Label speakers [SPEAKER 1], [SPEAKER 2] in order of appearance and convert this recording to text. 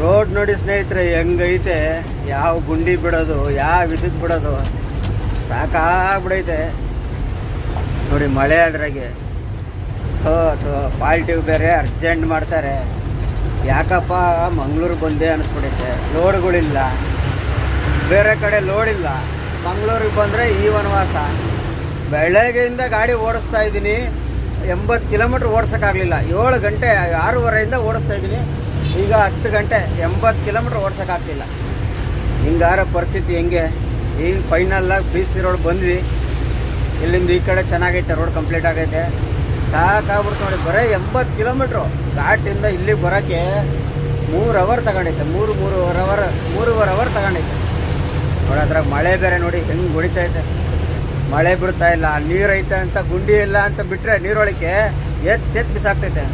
[SPEAKER 1] Road ನೋಡಿ ಸ್ನೇಹಿತರೆ ಹೆಂಗೈತೆ. ಯಾವ ಗುಂಡಿ ಬಿಡೋದು, ಯಾವ ವಿದ್ಯುತ್ ಬಿಡೋದು, ಸಾಕಾಗ್ಬಿಡೈತೆ ನೋಡಿ. ಮಳೆ ಅದ್ರಾಗೆ ಪಾಲ್ಟಿವ್ ಬೇರೆ ಅರ್ಜೆಂಟ್ ಮಾಡ್ತಾರೆ. ಯಾಕಪ್ಪ ಮಂಗ್ಳೂರು ಬಂದೆ ಅನಿಸ್ಬಿಡೈತೆ. ಲೋಡ್ಗಳಿಲ್ಲ, ಬೇರೆ ಕಡೆ ಲೋಡ್ ಇಲ್ಲ. ಮಂಗ್ಳೂರಿಗೆ ಬಂದರೆ ಈ ವನವಾಸ. ಬೆಳಗ್ಗೆಯಿಂದ ಗಾಡಿ ಓಡಿಸ್ತಾ ಇದ್ದೀನಿ, 80 ಕಿಲೋಮೀಟ್ರ್ ಓಡ್ಸೋಕ್ಕಾಗಲಿಲ್ಲ. 7 ಗಂಟೆ 6:30 ಓಡಿಸ್ತಾ ಇದ್ದೀನಿ. ಈಗ 10 ಗಂಟೆ 80 ಕಿಲೋಮೀಟ್ರ್ ಓಡ್ಸೋಕ್ಕಾಗ್ತಿಲ್ಲ. ಹಿಂಗಾರ ಪರಿಸ್ಥಿತಿ ಹೆಂಗೆ? ಈಗ ಫೈನಲ್ಲಾಗಿ BC ರೋಡ್ ಬಂದ್ವಿ. ಇಲ್ಲಿಂದ ಈ ಕಡೆ ಚೆನ್ನಾಗೈತೆ, ರೋಡ್ ಕಂಪ್ಲೀಟ್ ಆಗೈತೆ. ಸಾಕಾಗ್ಬಿಡ್ತು ನೋಡಿ. ಬರೀ 80 ಕಿಲೋಮೀಟ್ರು ಘಾಟಿಂದ ಇಲ್ಲಿಗೆ ಬರೋಕ್ಕೆ 3 ಅವರ್ ತಗೊಂಡೈತೆ. 3.5 ಅವರ್ ತಗೊಂಡೈತೆ ನೋಡಿ. ಅದ್ರಾಗ ಮಳೆ ಬೇರೆ ನೋಡಿ ಹೆಂಗೆ ಹೊಡಿತೈತೆ. ಮಳೆ ಬಿಡ್ತಾ ಇಲ್ಲ. ನೀರೈತೆ ಅಂತ, ಗುಂಡಿ ಇಲ್ಲ ಅಂತ ಬಿಟ್ಟರೆ ನೀರೊಳಕ್ಕೆ ಎತ್ತು ಬಿಸಾಕ್ತೈತೆ.